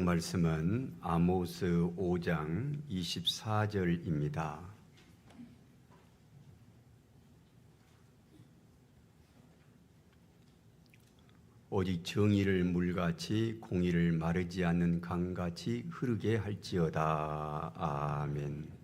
말씀은 아모스 5장 24절입니다. 오직 정의를 물같이 공의를 마르지 않는 강같이 흐르게 할지어다. 아멘.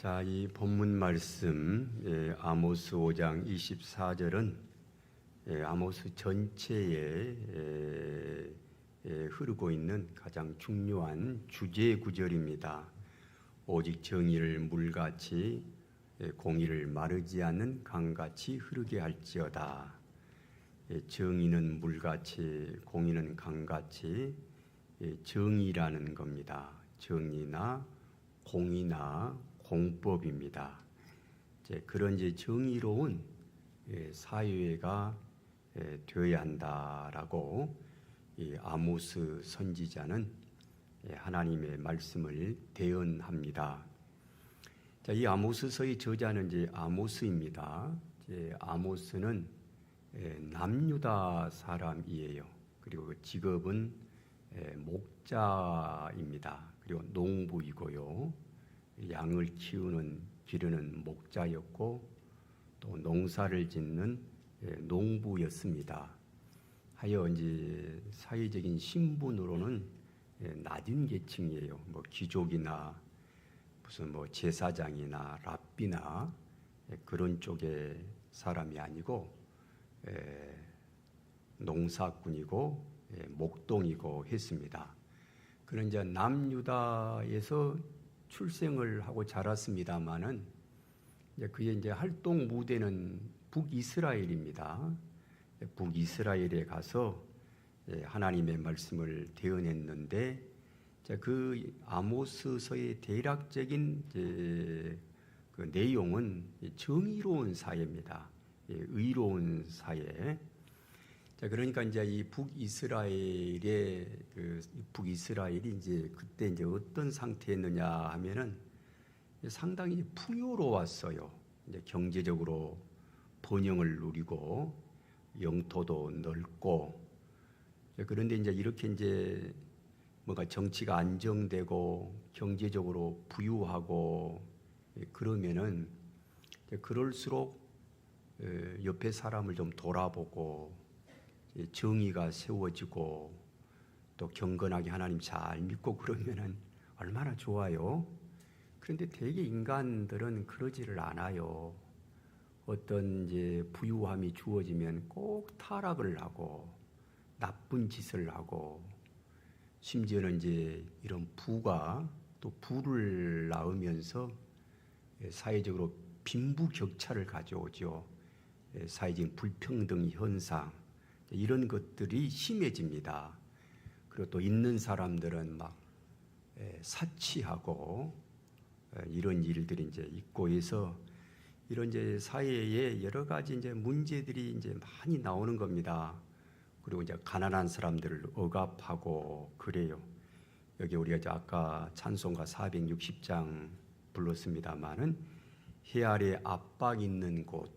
자, 이 본문 말씀 아모스 5장 24절은 아모스 전체에 흐르고 있는 가장 중요한 주제 구절입니다. 오직 정의를 물같이 공의를 마르지 않는 강같이 흐르게 할지어다. 정의는 물같이 공의는 강같이 정의라는 겁니다. 정의나 공의나 공법입니다. 그런 정의로운 사회가 되어야 한다라고 이 아모스 선지자는 하나님의 말씀을 대언합니다. 이 아모스서의 저자는 이제 아모스입니다. 아모스는 남유다 사람이에요. 그리고 직업은 목자입니다. 그리고 농부이고요. 양을 기르는 목자였고 또 농사를 짓는 농부였습니다. 하여 이제 사회적인 신분으로는 낮은 계층이에요. 뭐 귀족이나 무슨 뭐 제사장이나 랍비나 그런 쪽의 사람이 아니고 농사꾼이고 목동이고 했습니다. 그는 이제 남유다에서 출생을 하고 자랐습니다만은 그의 이제 활동 무대는 북이스라엘입니다. 북이스라엘에 가서 하나님의 말씀을 대언했는데 그 아모스서의 대략적인 그 내용은 정의로운 사회입니다. 의로운 사회. 그러니까 이제 이 북이스라엘이 이제 그때 이제 어떤 상태였느냐 하면은 상당히 풍요로웠어요. 이제 경제적으로 번영을 누리고 영토도 넓고 그런데 이제 이렇게 이제 뭔가 정치가 안정되고 경제적으로 부유하고 그러면은 그럴수록 옆에 사람을 좀 돌아보고 정의가 세워지고 또 경건하게 하나님 잘 믿고 그러면은 얼마나 좋아요. 그런데 대개 인간들은 그러지를 않아요. 어떤 이제 부유함이 주어지면 꼭 타락을 하고 나쁜 짓을 하고 심지어는 이제 이런 부가 또 부를 낳으면서 사회적으로 빈부격차를 가져오죠. 사회적인 불평등 현상 이런 것들이 심해집니다. 그리고 또 있는 사람들은 막 사치하고 이런 일들이 이제 있고 해서 이런 이제 사회에 여러 가지 이제 문제들이 이제 많이 나오는 겁니다. 그리고 이제 가난한 사람들을 억압하고 그래요. 여기 우리가 이제 아까 찬송가 460장 불렀습니다만은 해 아래 압박 있는 곳,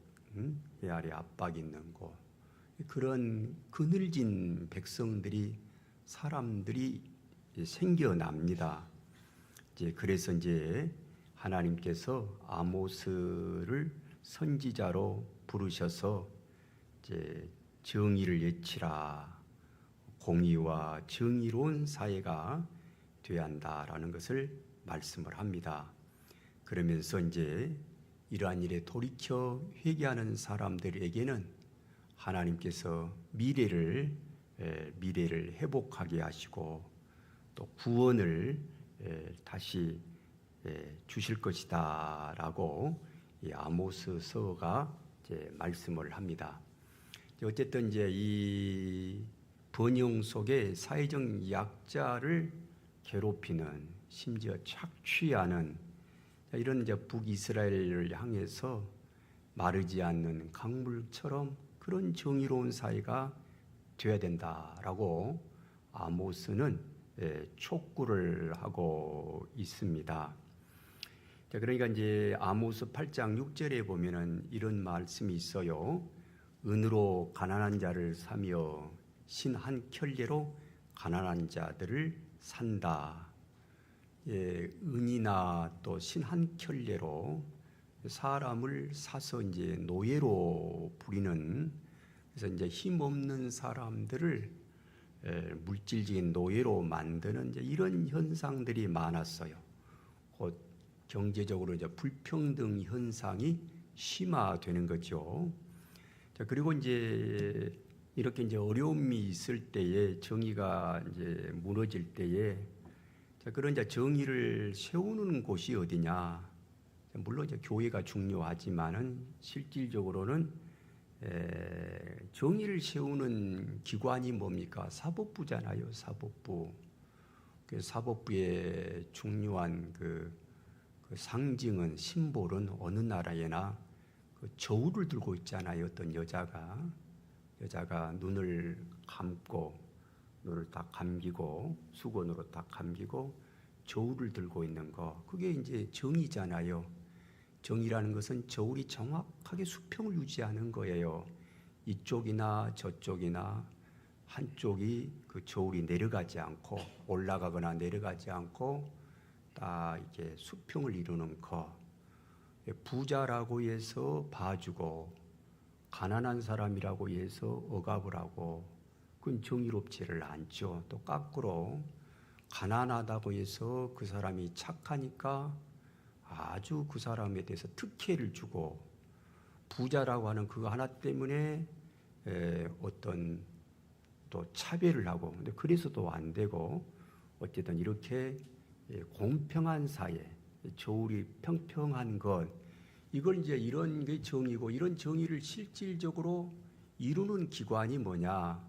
해 아래 압박 있는 곳 그런 그늘진 사람들이 생겨납니다. 그래서 이제 하나님께서 아모스를 선지자로 부르셔서 이제 정의를 외치라, 공의와 정의로운 사회가 되어야 한다라는 것을 말씀을 합니다. 그러면서 이제 이러한 일에 돌이켜 회개하는 사람들에게는 하나님께서 미래를 회복하게 하시고 또 구원을 다시 주실 것이다라고 이 아모스서가 이제 말씀을 합니다. 어쨌든 이제 이 번영 속에 사회적 약자를 괴롭히는 심지어 착취하는 이런 이제 북이스라엘을 향해서 마르지 않는 강물처럼 그런 정의로운 사회가 되어야 된다라고 아모스는 촉구를 하고 있습니다. 그러니까 이제 아모스 8장 6절에 보면은 이런 말씀이 있어요. 은으로 가난한 자를 사며 신 한 켤레로 가난한 자들을 산다. 은이나 또 신 한 켤레로 사람을 사서 이제 노예로 부리는 그래서 이제 힘 없는 사람들을 물질적인 노예로 만드는 이제 이런 현상들이 많았어요. 곧 경제적으로 이제 불평등 현상이 심화되는 거죠. 자, 그리고 이제 이렇게 이제 어려움이 있을 때에 정의가 이제 무너질 때에 자, 그런 이제 정의를 세우는 곳이 어디냐? 물론 이제 교회가 중요하지만은 실질적으로는 정의를 세우는 기관이 뭡니까? 사법부잖아요. 사법부. 그 사법부의 중요한 그 상징은 심볼은 어느 나라에나 그 저울을 들고 있잖아요. 어떤 여자가 눈을 감고 눈을 딱 감기고 수건으로 딱 감기고 저울을 들고 있는 거, 그게 이제 정의잖아요. 정의라는 것은 저울이 정확하게 수평을 유지하는 거예요. 이쪽이나 저쪽이나 한쪽이 그 저울이 내려가지 않고 올라가거나 내려가지 않고 딱 이제 수평을 이루는 거. 부자라고 해서 봐주고 가난한 사람이라고 해서 억압을 하고 그건 정의롭지를 않죠. 또 거꾸로 가난하다고 해서 그 사람이 착하니까 아주 그 사람에 대해서 특혜를 주고 부자라고 하는 그거 하나 때문에 어떤 또 차별을 하고, 근데 그래서도 안 되고 어쨌든 이렇게 공평한 사회, 저울이 평평한 것, 이걸 이제 이런 게 정의고, 이런 정의를 실질적으로 이루는 기관이 뭐냐?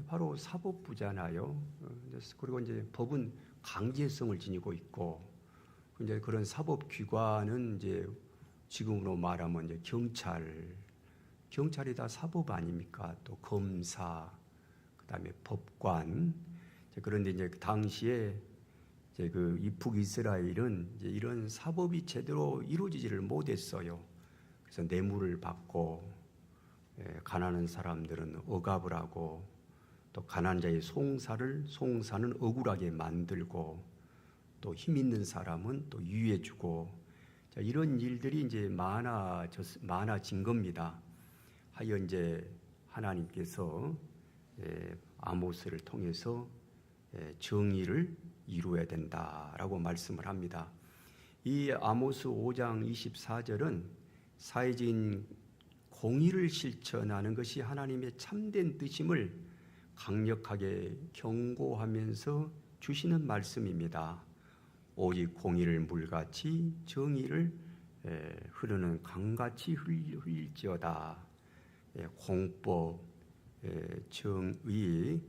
바로 사법부잖아요. 그리고 이제 법은 강제성을 지니고 있고, 이제 그런 사법기관은 이제 지금으로 말하면 이제 경찰이 다 사법 아닙니까? 또 검사, 그다음에 법관. 그런데 이제 그 당시에 이제 그 북이스라엘은 이제 이런 사법이 제대로 이루어지지를 못했어요. 그래서 뇌물을 받고 가난한 사람들은 억압을 하고 또 가난한 자의 송사는 억울하게 만들고 또 힘 있는 사람은 또 유해주고, 자, 이런 일들이 이제 많아진 겁니다. 하여 이제 하나님께서 아모스를 통해서 정의를 이루어야 된다라고 말씀을 합니다. 이 아모스 5장 24절은 사회적인 공의를 실천하는 것이 하나님의 참된 뜻임을 강력하게 경고하면서 주시는 말씀입니다. 오직 공의를 물같이 정의를 흐르는 강같이 흘릴지어다. 공법, 정의,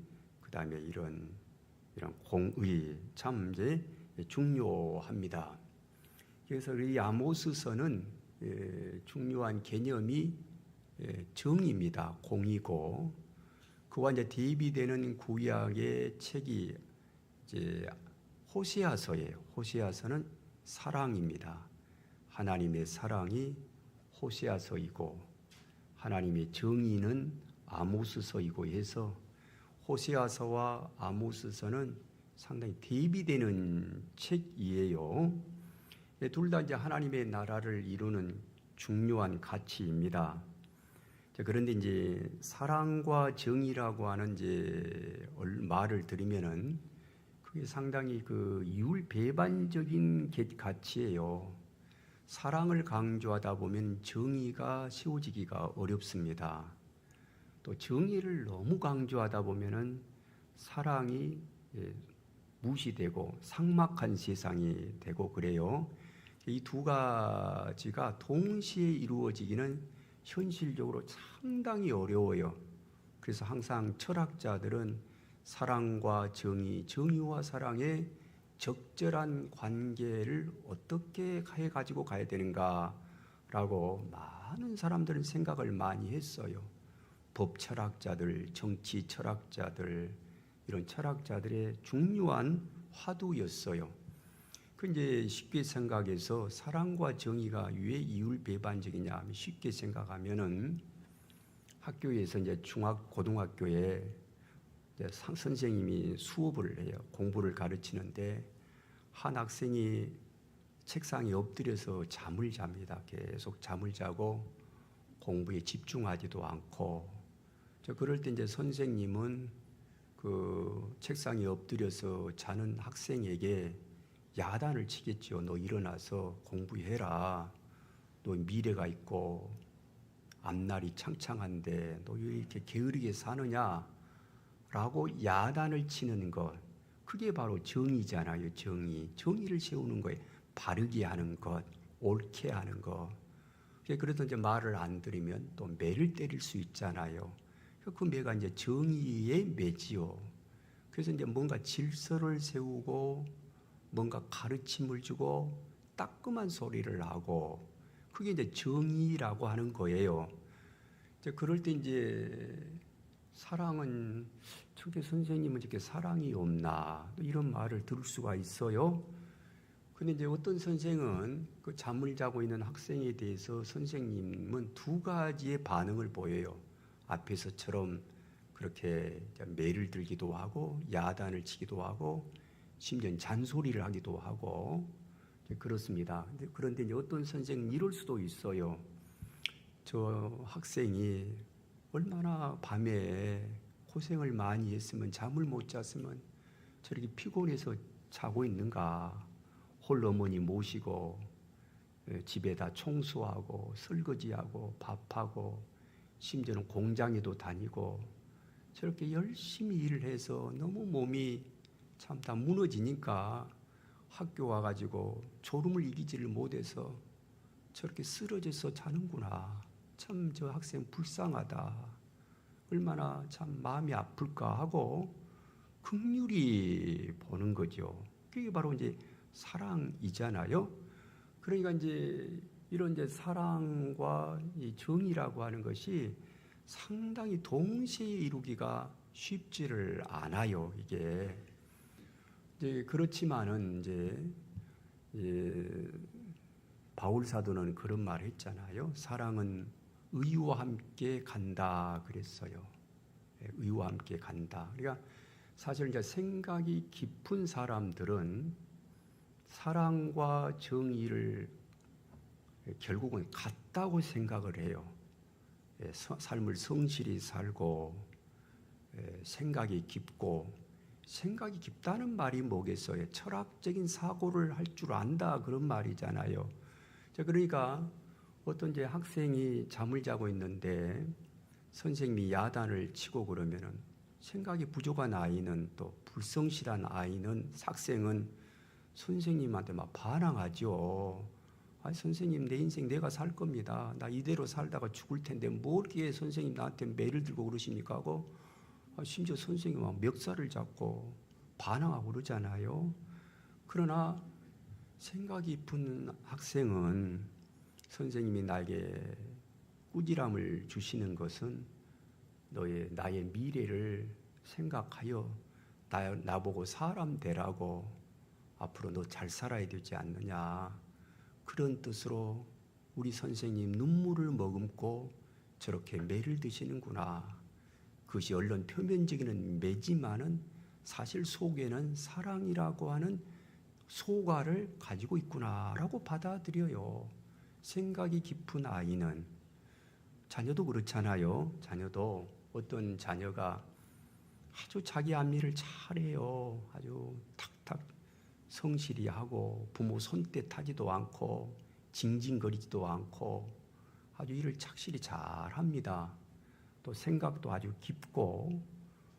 그 다음에 이런 공의 참 이제 중요합니다. 그래서 이 아모스서는 중요한 개념이 정의입니다. 공의고, 그와 이제 대비되는 구약의 책이 이제 호세아서예요. 호세아서는 사랑입니다. 하나님의 사랑이 호세아서이고 하나님의 정의는 아모스서이고 해서 호세아서와 아모스서는 상당히 대비되는 책이에요. 둘 다 이제 하나님의 나라를 이루는 중요한 가치입니다. 그런데 이제 사랑과 정의라고 하는 이제 말을 들으면은 그게 상당히 그 이율배반적인 가치예요. 사랑을 강조하다 보면 정의가 세워지기가 어렵습니다. 또 정의를 너무 강조하다 보면은 사랑이 무시되고 삭막한 세상이 되고 그래요. 이 두 가지가 동시에 이루어지기는 현실적으로 상당히 어려워요. 그래서 항상 철학자들은 사랑과 정의와 사랑의 적절한 관계를 어떻게 해가지고 가야 되는가라고 많은 사람들은 생각을 많이 했어요. 법 철학자들, 정치 철학자들, 이런 철학자들의 중요한 화두였어요. 그 이제 쉽게 생각해서 사랑과 정의가 왜 이율배반적이냐 하면, 쉽게 생각하면은 학교에서 이제 고등학교에 이제 선생님이 수업을 해요. 공부를 가르치는데 한 학생이 책상에 엎드려서 잠을 잡니다. 계속 잠을 자고 공부에 집중하지도 않고, 그럴 때 이제 선생님은 그 책상에 엎드려서 자는 학생에게 야단을 치겠죠. 너 일어나서 공부해라. 너 미래가 있고 앞날이 창창한데 너 왜 이렇게 게으르게 사느냐? 라고 야단을 치는 것, 그게 바로 정의잖아요. 정의를 세우는 거예요. 바르게 하는 것, 옳게 하는 거. 그래도 이제 말을 안 들으면 또 매를 때릴 수 있잖아요. 그 매가 이제 정의의 매지요. 그래서 이제 뭔가 질서를 세우고 뭔가 가르침을 주고 따끔한 소리를 하고 그게 이제 정의라고 하는 거예요. 이제 그럴 때 이제 사랑은 청계 선생님은 이렇게 사랑이 없나 이런 말을 들을 수가 있어요. 근데 이제 어떤 선생은 그 잠을 자고 있는 학생에 대해서 선생님은 두 가지의 반응을 보여요. 앞에서처럼 그렇게 매를 들기도 하고 야단을 치기도 하고 심지어 잔소리를 하기도 하고 그렇습니다. 그런데 이제 어떤 선생은 이럴 수도 있어요. 저 학생이 얼마나 밤에 고생을 많이 했으면 잠을 못 잤으면 저렇게 피곤해서 자고 있는가. 홀 어머니 모시고 집에다 청소하고 설거지하고 밥하고 심지어는 공장에도 다니고 저렇게 열심히 일을 해서 너무 몸이 참 다 무너지니까 학교 와가지고 졸음을 이기지를 못해서 저렇게 쓰러져서 자는구나. 참 저 학생 불쌍하다. 얼마나 참 마음이 아플까 하고 긍휼히 보는 거죠. 그게 바로 이제 사랑이잖아요. 그러니까 이제 이런 이제 사랑과 이 정의라고 하는 것이 상당히 동시에 이루기가 쉽지를 않아요. 이게 이제 그렇지만은 이제 바울 사도는 그런 말을 했잖아요. 사랑은 의와 함께 간다 그랬어요. 의와 함께 간다. 그러니까 사실 이제 생각이 깊은 사람들은 사랑과 정의를 결국은 같다고 생각을 해요. 삶을 성실히 살고 생각이 깊고 생각이 깊다는 말이 뭐겠어요? 철학적인 사고를 할 줄 안다 그런 말이잖아요. 그러니까 어떤 이제 학생이 잠을 자고 있는데 선생님이 야단을 치고 그러면은 생각이 부족한 아이는 또 불성실한 아이는 학생은 선생님한테 막 반항하죠. 아, 선생님 내 인생 내가 살 겁니다. 나 이대로 살다가 죽을 텐데 뭐 이렇게 선생님 나한테 매를 들고 그러십니까 하고 심지어 선생님은 멱살을 잡고 반항하고 그러잖아요. 그러나 생각이 깊은 학생은 선생님이 나에게 꾸지람을 주시는 것은 나의 미래를 생각하여 나보고 사람 되라고 앞으로 너 잘 살아야 되지 않느냐 그런 뜻으로 우리 선생님 눈물을 머금고 저렇게 매를 드시는구나. 그것이 얼른 표면적인 매지만은 사실 속에는 사랑이라고 하는 소가를 가지고 있구나라고 받아들여요. 생각이 깊은 아이는 자녀도 그렇잖아요. 자녀도 어떤 자녀가 아주 자기 앞일을 잘해요. 아주 탁탁 성실히 하고 부모 손때 타지도 않고 징징거리지도 않고 아주 일을 착실히 잘합니다. 또 생각도 아주 깊고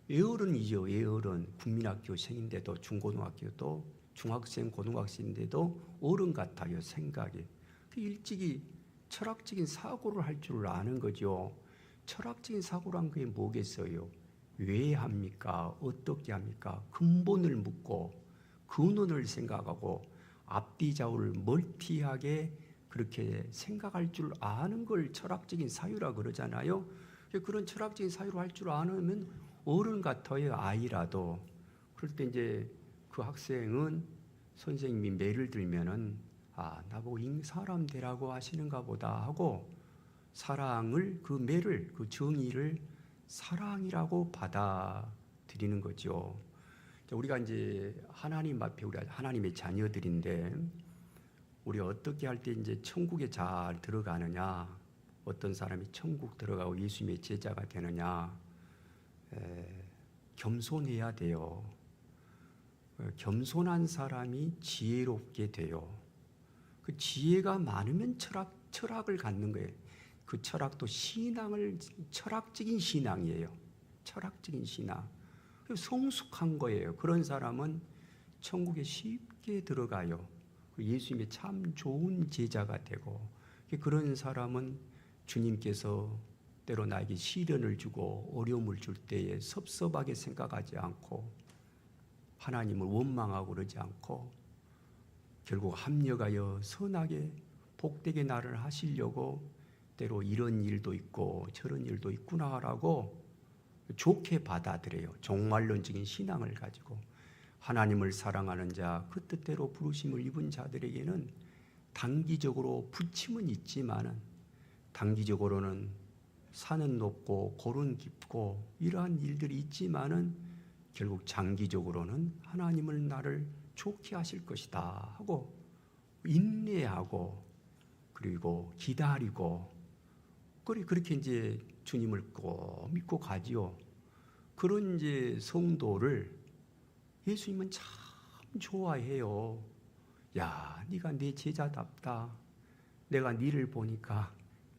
애어른이죠. 애어른. 국민학교생인데도 중고등학교도 중학생 고등학생인데도 어른 같아요. 생각이. 일찍이 철학적인 사고를 할 줄 아는 거죠. 철학적인 사고란 게 뭐겠어요? 왜 합니까? 어떻게 합니까? 근본을 묻고 근원을 생각하고 앞뒤 좌우를 멀티하게 그렇게 생각할 줄 아는 걸 철학적인 사유라 그러잖아요. 그런 철학적인 사유를 할 줄 아는 어른 같아요. 아이라도. 그럴 때 이제 그 학생은 선생님이 매를 들면은 나보고 사람 되라고 하시는가 보다 하고 사랑을 그 매를 그 정의를 사랑이라고 받아들이는 거죠. 우리가 이제 하나님 앞에 우리 하나님의 자녀들인데 우리 어떻게 할 때 이제 천국에 잘 들어가느냐? 어떤 사람이 천국 들어가고 예수님의 제자가 되느냐? 겸손해야 돼요. 겸손한 사람이 지혜롭게 돼요. 그 지혜가 많으면 철학을 갖는 거예요. 그 철학도 철학적인 신앙이에요. 철학적인 신앙. 성숙한 거예요. 그런 사람은 천국에 쉽게 들어가요. 예수님의 참 좋은 제자가 되고, 그런 사람은 주님께서 때로 나에게 시련을 주고 어려움을 줄 때에 섭섭하게 생각하지 않고 하나님을 원망하고 그러지 않고 결국 합력하여 선하게 복되게 나를 하시려고 때로 이런 일도 있고 저런 일도 있구나라고 좋게 받아들여요. 종말론적인 신앙을 가지고 하나님을 사랑하는 자, 그 뜻대로 부르심을 입은 자들에게는 단기적으로 부침은 있지만은 단기적으로는 산은 높고 골은 깊고 이러한 일들이 있지만은 결국 장기적으로는 하나님을 나를 좋게 하실 것이다 하고 인내하고 그리고 기다리고 그렇게 이제 주님을 꼭 믿고 가지요. 그런 이제 성도를 예수님은 참 좋아해요. 야, 네가 내 제자답다. 내가 네를 보니까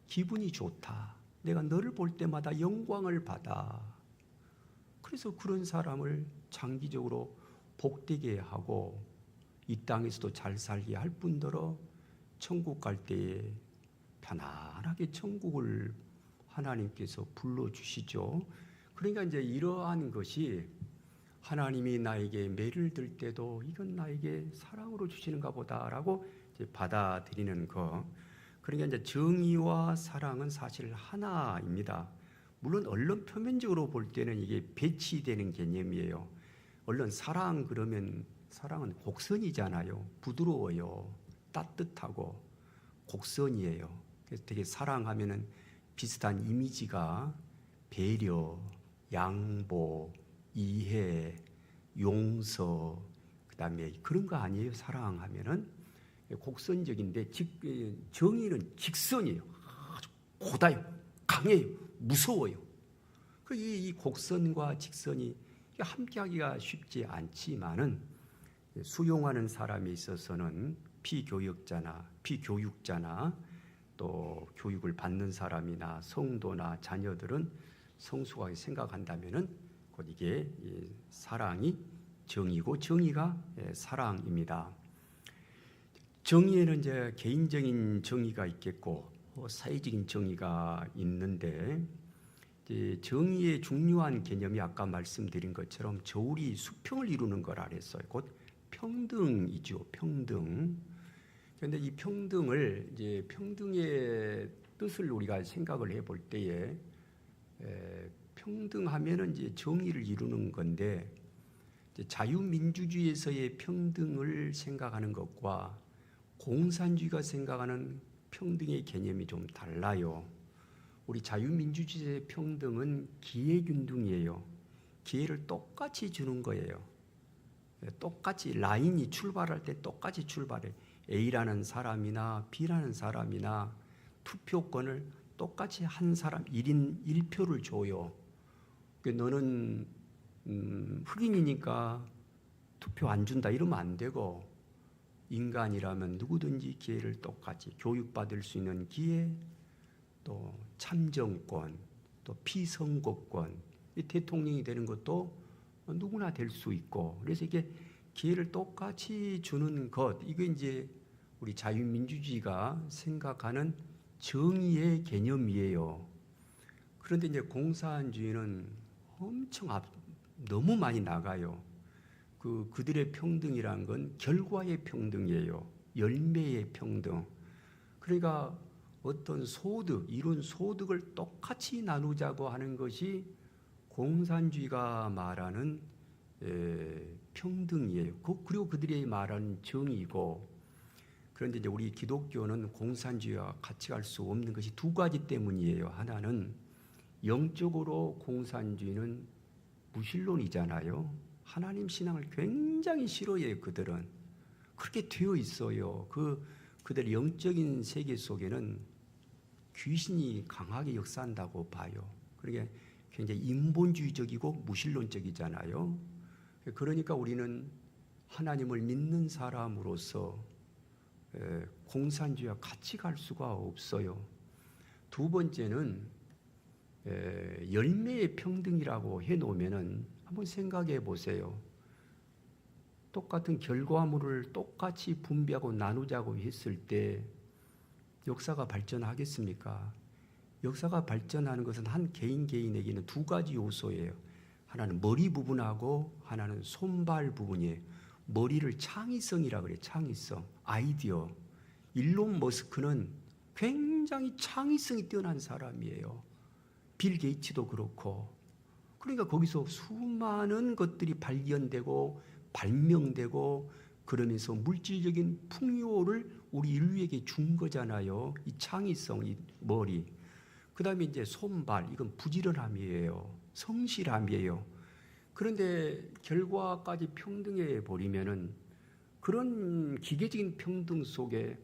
기분이 좋다. 내가 너를 볼 때마다 영광을 받아. 그래서 그런 사람을 장기적으로 복되게 하고 이 땅에서도 잘 살게 할 뿐더러 천국 갈 때에 편안하게 천국을 하나님께서 불러주시죠. 그러니까 이제 이러한 것이 하나님이 나에게 매를 들 때도 이건 나에게 사랑으로 주시는가 보다라고 이제 받아들이는 거. 그러니까 이제 정의와 사랑은 사실 하나입니다. 물론 언론 표면적으로 볼 때는 이게 배치되는 개념이에요. 언론 사랑 그러면 사랑은 곡선이잖아요. 부드러워요. 따뜻하고 곡선이에요. 그래서 되게 사랑하면은 비슷한 이미지가 배려, 양보, 이해, 용서, 그다음에 그런 거 아니에요. 사랑하면은 곡선적인데 정의는 직선이에요. 아주 고다요, 강해요, 무서워요. 이 곡선과 직선이 함께하기가 쉽지 않지만은 수용하는 사람에 있어서는 피교육자나 또 교육을 받는 사람이나 성도나 자녀들은 성숙하게 생각한다면은 곧 이게 사랑이 정의고 정의가 사랑입니다. 정의에는 이제 개인적인 정의가 있겠고 사회적인 정의가 있는데 정의의 중요한 개념이 아까 말씀드린 것처럼 저울이 수평을 이루는 거라 그랬어요. 곧 평등이죠. 평등. 그런데 이 평등을 이제 평등의 뜻을 우리가 생각을 해볼 때에 평등하면은 이제 정의를 이루는 건데 자유민주주의에서의 평등을 생각하는 것과 공산주의가 생각하는 평등의 개념이 좀 달라요. 우리 자유민주주의의 평등은 기회균등이에요. 기회를 똑같이 주는 거예요. 똑같이 라인이 출발할 때 똑같이 출발해. A라는 사람이나 B라는 사람이나 투표권을 똑같이 한 사람 1인 1표를 줘요. 너는 흑인이니까 투표 안 준다 이러면 안 되고 인간이라면 누구든지 기회를 똑같이 교육받을 수 있는 기회, 또 참정권, 또 피선거권, 대통령이 되는 것도 누구나 될 수 있고 그래서 이게 기회를 똑같이 주는 것 이게 이제 우리 자유민주주의가 생각하는 정의의 개념이에요. 그런데 이제 공산주의는 엄청 너무 많이 나가요. 그들의 평등이란 건 결과의 평등이에요. 열매의 평등. 그러니까 어떤 소득, 이룬 소득을 똑같이 나누자고 하는 것이 공산주의가 말하는 평등이에요. 그리고 그들이 말하는 정의고. 그런데 이제 우리 기독교는 공산주의와 같이 갈 수 없는 것이 두 가지 때문이에요. 하나는 영적으로 공산주의는 무신론이잖아요. 하나님 신앙을 굉장히 싫어해요. 그들은 그렇게 되어 있어요. 그들 영적인 세계 속에는 귀신이 강하게 역사한다고 봐요. 그러니까 굉장히 인본주의적이고 무신론적이잖아요. 그러니까 우리는 하나님을 믿는 사람으로서 공산주의와 같이 갈 수가 없어요. 두 번째는 열매의 평등이라고 해놓으면은 한번 생각해 보세요. 똑같은 결과물을 똑같이 분배하고 나누자고 했을 때 역사가 발전하겠습니까? 역사가 발전하는 것은 한 개인에게는 두 가지 요소예요. 하나는 머리 부분하고 하나는 손발 부분이에요. 머리를 창의성이라 그래요. 창의성, 아이디어. 일론 머스크는 굉장히 창의성이 뛰어난 사람이에요. 빌 게이츠도 그렇고. 그러니까 거기서 수많은 것들이 발견되고 발명되고 그러면서 물질적인 풍요를 우리 인류에게 준 거잖아요. 이 창의성, 이 머리. 그 다음에 이제 손발, 이건 부지런함이에요. 성실함이에요. 그런데 결과까지 평등해 버리면은 그런 기계적인 평등 속에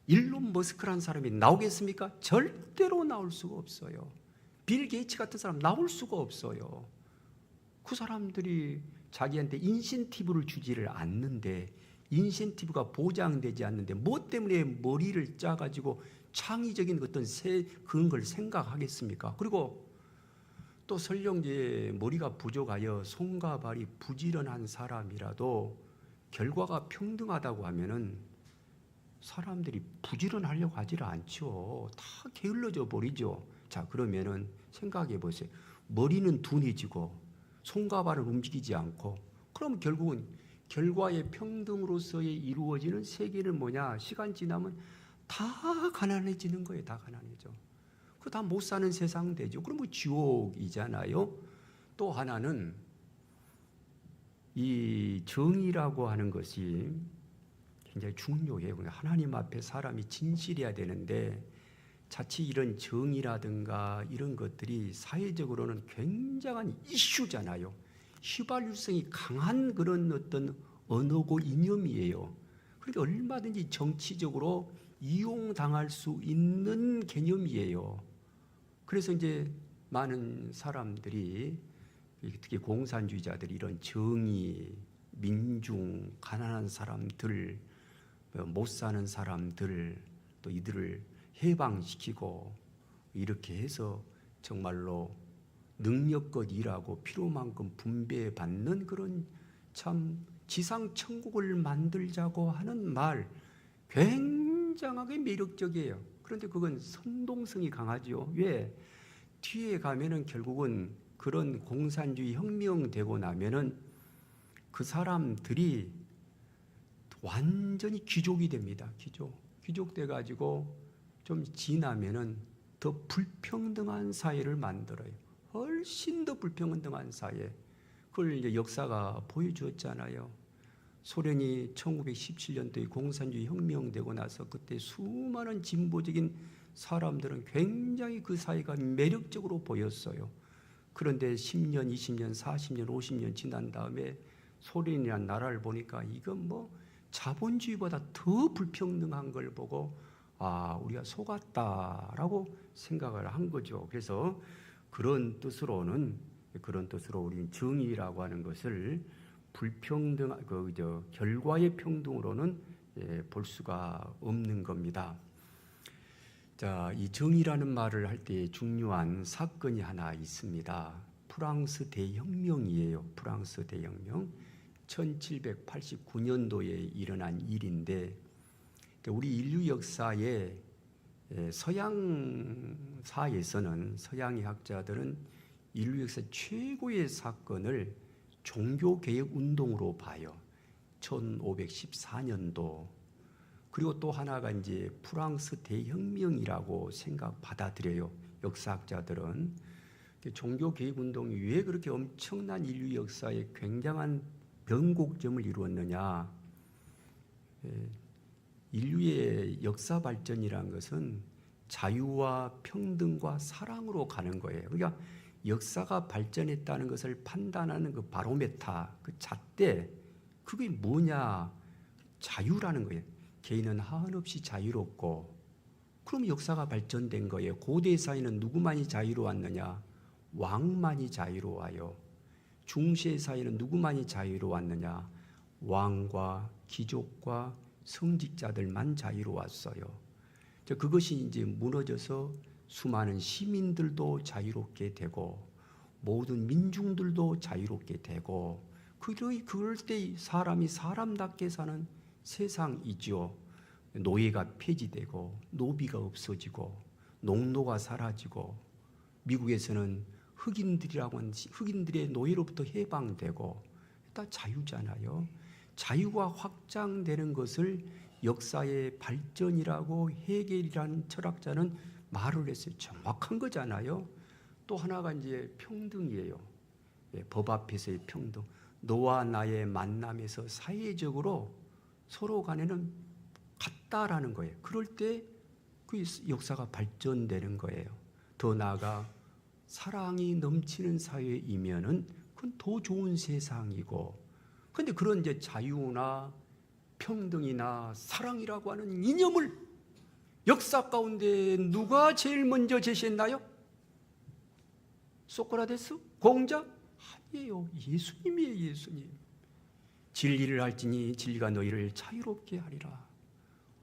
일론 머스크라는 사람이 나오겠습니까? 절대로 나올 수가 없어요. 빌 게이츠 같은 사람 나올 수가 없어요. 그 사람들이 자기한테 인센티브를 주지를 않는데, 인센티브가 보장되지 않는데 뭐 때문에 머리를 짜가지고 창의적인 어떤 그런 걸 생각하겠습니까? 그리고 또 설령 이제 머리가 부족하여 손과 발이 부지런한 사람이라도 결과가 평등하다고 하면은 사람들이 부지런하려고 하지를 않죠. 다 게을러져 버리죠. 자, 그러면은 생각해 보세요. 머리는 둔해지고 손과 발을 움직이지 않고, 그럼 결국은 결과의 평등으로서의 이루어지는 세계는 뭐냐? 시간 지나면 다 가난해지는 거예요. 다 가난해져. 그 다 못 사는 세상 되죠. 그럼 뭐 지옥이잖아요. 또 하나는 이 정의라고 하는 것이 굉장히 중요해요. 하나님 앞에 사람이 진실해야 되는데 자칫 이런 정의라든가 이런 것들이 사회적으로는 굉장한 이슈잖아요. 휘발유성이 강한 그런 어떤 언어고 이념이에요. 그러니까 얼마든지 정치적으로 이용당할 수 있는 개념이에요. 그래서 이제 많은 사람들이, 특히 공산주의자들이 이런 정의, 민중, 가난한 사람들, 못 사는 사람들, 또 이들을 해방시키고 이렇게 해서 정말로 능력껏 일하고 필요만큼 분배받는 그런 참 지상천국을 만들자고 하는 말, 굉장하게 매력적이에요. 그런데 그건 선동성이 강하죠. 왜? 뒤에 가면은 결국은 그런 공산주의 혁명되고 나면은 그 사람들이 완전히 귀족이 됩니다. 귀족 돼가지고 좀 지나면은 더 불평등한 사회를 만들어요. 훨씬 더 불평등한 사회. 그걸 이제 역사가 보여주었잖아요. 소련이 1917년도에 공산주의 혁명되고 나서 그때 수많은 진보적인 사람들은 굉장히 그 사회가 매력적으로 보였어요. 그런데 10년, 20년, 40년, 50년 지난 다음에 소련이라는 나라를 보니까 이건 뭐 자본주의보다 더 불평등한 걸 보고 우리가 속았다라고 생각을 한 거죠. 그래서 그런 뜻으로 우리는 정의라고 하는 것을 결과의 평등으로는 볼 수가 없는 겁니다. 자, 이 정의라는 말을 할 때 중요한 사건이 하나 있습니다. 프랑스 대혁명이에요. 프랑스 대혁명. 1789년도에 일어난 일인데, 우리 인류 역사에 서양사에서는, 서양의 학자들은 인류 역사 최고의 사건을 종교개혁 운동으로 봐요. 1514년도. 그리고 또 하나가 이제 프랑스 대혁명이라고 받아들여요. 역사학자들은. 종교개혁 운동이 왜 그렇게 엄청난 인류 역사에 굉장한 변곡점을 이루었느냐. 인류의 역사 발전이라는 것은 자유와 평등과 사랑으로 가는 거예요. 그러니까 역사가 발전했다는 것을 판단하는 그 바로메타, 그 잣대, 그게 뭐냐? 자유라는 거예요. 개인은 한없이 자유롭고, 그럼 역사가 발전된 거예요. 고대 사회는 누구만이 자유로웠느냐? 왕만이 자유로워요. 중세 사회는 누구만이 자유로웠느냐? 왕과 귀족과 성직자들만 자유로웠어요. 그것이 이제 무너져서 수많은 시민들도 자유롭게 되고 모든 민중들도 자유롭게 되고, 그럴 때 사람이 사람답게 사는 세상이지요. 노예가 폐지되고 노비가 없어지고 농노가 사라지고 미국에서는 흑인들이라고 하는 흑인들의 노예로부터 해방되고 다 자유잖아요. 자유가 확장되는 것을 역사의 발전이라고 헤겔이라는 철학자는 말을 했어요. 정확한 거잖아요. 또 하나가 이제 평등이에요. 법 앞에서의 평등. 너와 나의 만남에서 사회적으로 서로 간에는 같다라는 거예요. 그럴 때 그 역사가 발전되는 거예요. 더 나아가 사랑이 넘치는 사회이면은 그건 더 좋은 세상이고, 근데 그런 이제 자유나 평등이나 사랑이라고 하는 이념을 역사 가운데 누가 제일 먼저 제시했나요? 소크라테스? 공자? 아니에요. 예수님이에요. 예수님. 진리를 알지니 진리가 너희를 자유롭게 하리라.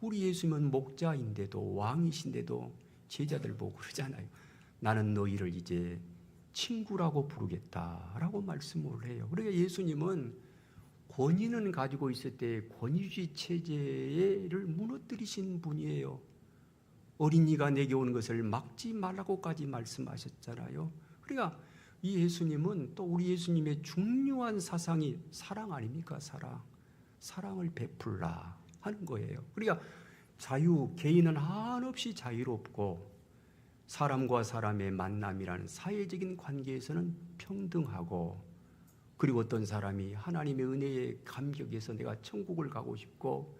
우리 예수님은 목자인데도 왕이신데도 제자들 보고 그러잖아요. 나는 너희를 이제 친구라고 부르겠다라고 말씀을 해요. 그러니까 예수님은 권위는 가지고 있을 때 권위주의 체제를 무너뜨리신 분이에요. 어린이가 내게 오는 것을 막지 말라고까지 말씀하셨잖아요. 그러니까 이 예수님은 또 우리 예수님의 중요한 사상이 사랑 아닙니까? 사랑을 베풀라 하는 거예요. 그러니까 개인은 한없이 자유롭고 사람과 사람의 만남이라는 사회적인 관계에서는 평등하고, 그리고 어떤 사람이 하나님의 은혜에 감격해서 내가 천국을 가고 싶고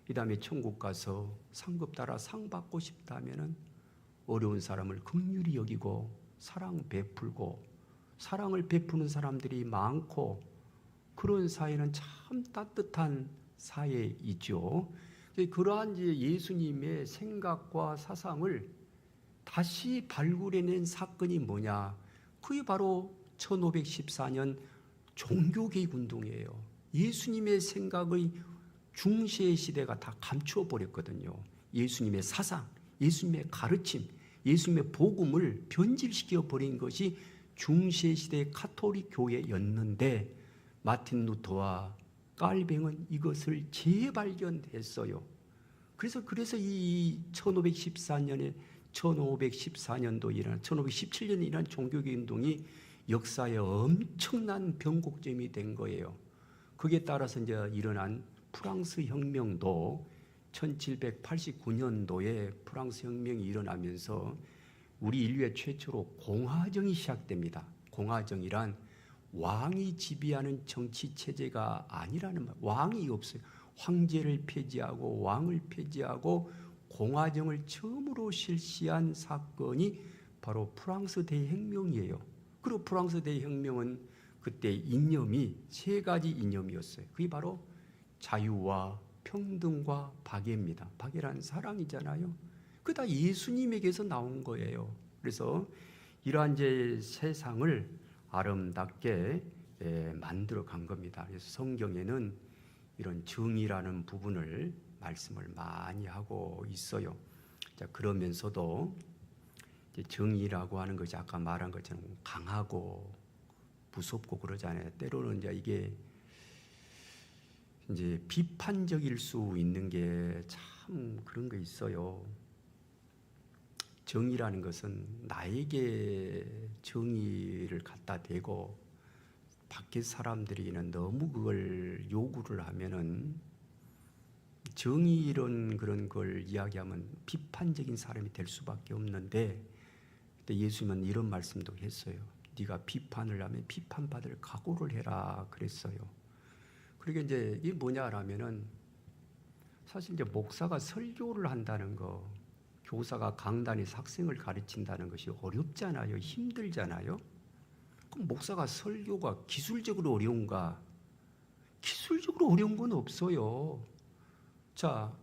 그 다음에 천국 가서 상급 따라 상 받고 싶다면은 어려운 사람을 긍휼히 여기고 사랑 베풀고, 사랑을 베푸는 사람들이 많고 그런 사회는 참 따뜻한 사회이죠. 그러한 예수님의 생각과 사상을 다시 발굴해낸 사건이 뭐냐? 그게 바로 1514년 종교개혁 운동이에요. 예수님의 생각의 중세 시대가 다 감추어 버렸거든요. 예수님의 사상, 예수님의 가르침, 예수님의 복음을 변질시켜 버린 것이 중세 시대의 카톨릭 교회였는데, 마틴 루터와 깔뱅은 이것을 재발견했어요. 그래서 이 1514년도 일어난 1517년에 일어난 종교개혁 운동이 역사의 엄청난 변곡점이 된 거예요. 그게 따라서 이제 일어난 프랑스 혁명도 1789년도에 프랑스 혁명이 일어나면서 우리 인류의 최초로 공화정이 시작됩니다. 공화정이란 왕이 지배하는 정치 체제가 아니라는 말. 왕이 없어요. 황제를 폐지하고 왕을 폐지하고 공화정을 처음으로 실시한 사건이 바로 프랑스 대혁명이에요. 그리고 프랑스 대혁명은 그때 이념이 세 가지 이념이었어요. 그게 바로 자유와 평등과 박애입니다. 박애란 사랑이잖아요. 그게 다 예수님에게서 나온 거예요. 그래서 이러한 이제 세상을 아름답게 만들어 간 겁니다. 그래서 성경에는 이런 정의라는 부분을 말씀을 많이 하고 있어요. 자, 그러면서도 이제 정의라고 하는 것이 아까 말한 것처럼 강하고 무섭고 그러잖아요. 때로는 이게 이제 비판적일 수 있는 게 참 그런 거 있어요. 정의라는 것은 나에게 정의를 갖다 대고 밖에 사람들이는 너무 그걸 요구를 하면은, 정의 이런 그런 걸 이야기하면 비판적인 사람이 될 수밖에 없는데, 그때 예수님은 이런 말씀도 했어요. 네가 비판을 하면 비판받을 각오를 해라 그랬어요. 그러니까 이제 이게 뭐냐라면은, 사실 이제 목사가 설교를 한다는 거, 교사가 강단에서 학생을 가르친다는 것이 어렵잖아요. 힘들잖아요. 그럼 목사가 설교가 기술적으로 어려운가? 기술적으로 어려운 건 없어요. 자,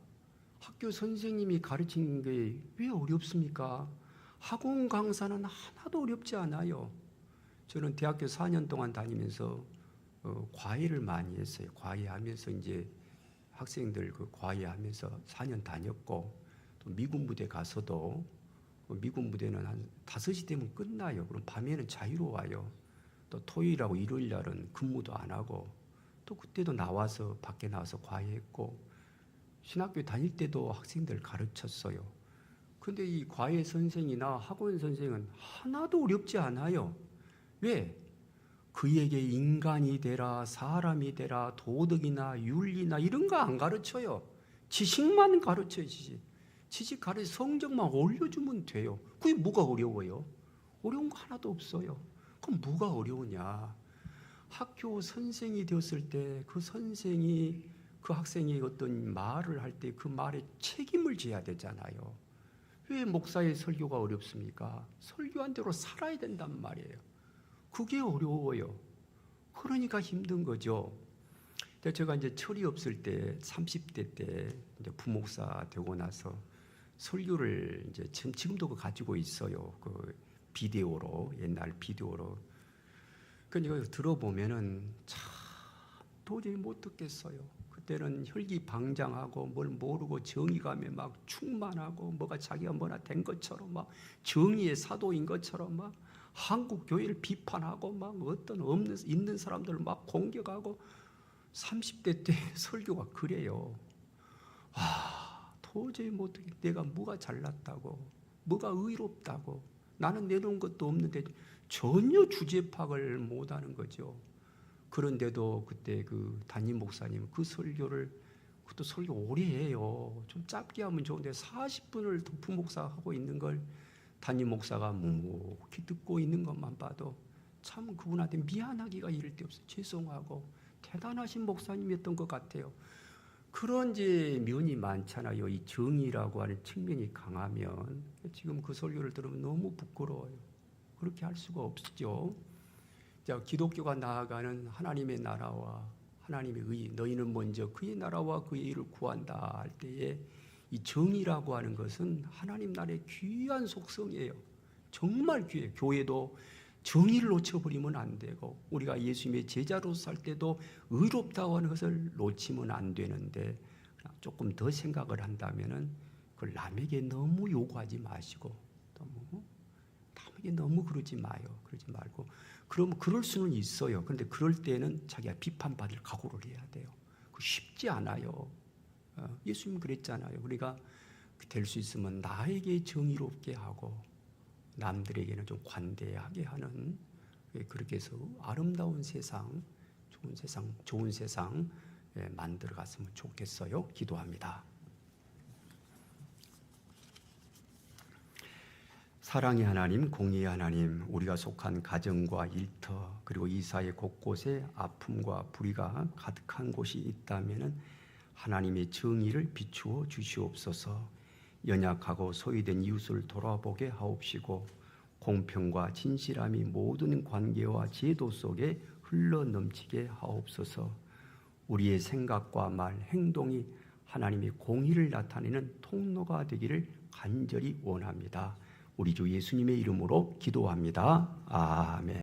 학교 선생님이 가르치는 게 왜 어렵습니까? 학원 강사는 하나도 어렵지 않아요. 저는 대학교 4년 동안 다니면서 과외를 많이 했어요. 과외하면서 이제 학생들 그 과외하면서 4년 다녔고, 또 미군 부대 가서도 미군 부대는 한 5시 되면 끝나요. 그럼 밤에는 자유로워요. 또 토요일하고 일요일 날은 근무도 안 하고 또 그때도 나와서 밖에 나와서 과외했고 신학교 다닐 때도 학생들 가르쳤어요. 근데 이 과외 선생이나 학원 선생은 하나도 어렵지 않아요. 왜? 그에게 인간이 되라, 사람이 되라, 도덕이나 윤리나 이런 거 안 가르쳐요. 지식만 가르쳐요, 지식. 지식 가르쳐 성적만 올려주면 돼요. 그게 뭐가 어려워요? 어려운 거 하나도 없어요. 그럼 뭐가 어려우냐? 학교 선생이 되었을 때 그 선생이 그 학생이 어떤 말을 할 때 그 말에 책임을 져야 되잖아요. 왜 목사의 설교가 어렵습니까? 설교한 대로 살아야 된단 말이에요. 그게 어려워요. 그러니까 힘든 거죠. 제가 이제 철이 없을 때 30대 때 이제 부목사 되고 나서 설교를 이제 지금도 가지고 있어요. 그 비디오로 옛날 비디오로. 그러니까 들어보면은 참 도저히 못 듣겠어요. 그때는 혈기방장하고 뭘 모르고 정의감에 막 충만하고 뭐가 자기가 뭐나 된 것처럼 막 정의의 사도인 것처럼 막 한국 교회를 비판하고 막 어떤 있는 사람들을 막 공격하고 30대 때 설교가 그래요. 도저히 못 듣겠. 내가 뭐가 잘났다고, 뭐가 의롭다고, 나는 내놓은 것도 없는데 전혀 주제 파악을 못하는 거죠. 그런데도 그때 그 담임 목사님 그 설교를 그것도 설교 오래 해요. 좀 짧게 하면 좋은데 40분을 부목사 하고 있는 걸 담임 목사가 묵묵히 듣고 있는 것만 봐도 참 그분한테 미안하기가 이를 데 없어요. 죄송하고 대단하신 목사님이었던 것 같아요. 그런 이제 면이 많잖아요. 이 정의라고 하는 측면이 강하면 지금 그 설교를 들으면 너무 부끄러워요. 그렇게 할 수가 없죠. 자, 기독교가 나아가는 하나님의 나라와 하나님의 의, 너희는 먼저 그의 나라와 그의 의를 구한다 할 때에 이 정의라고 하는 것은 하나님 나라의 귀한 속성이에요. 정말 귀해요. 교회도 정의를 놓쳐버리면 안 되고 우리가 예수님의 제자로 살 때도 의롭다고 하는 것을 놓치면 안 되는데 조금 더 생각을 한다면은 그걸 남에게 너무 요구하지 마시고 남에게 너무 그러지 마요. 그러지 말고 그럼 그럴 수는 있어요. 그런데 그럴 때는 자기가 비판받을 각오를 해야 돼요. 그 쉽지 않아요. 예수님 그랬잖아요. 우리가 될 수 있으면 나에게 정의롭게 하고 남들에게는 좀 관대하게 하는 그렇게 해서 아름다운 세상, 좋은 세상 만들어 갔으면 좋겠어요. 기도합니다. 사랑의 하나님, 공의의 하나님, 우리가 속한 가정과 일터 그리고 이 사회 곳곳에 아픔과 불의가 가득한 곳이 있다면 하나님의 정의를 비추어 주시옵소서. 연약하고 소외된 이웃을 돌아보게 하옵시고 공평과 진실함이 모든 관계와 제도 속에 흘러넘치게 하옵소서. 우리의 생각과 말, 행동이 하나님의 공의를 나타내는 통로가 되기를 간절히 원합니다. 우리 주 예수님의 이름으로 기도합니다. 아멘.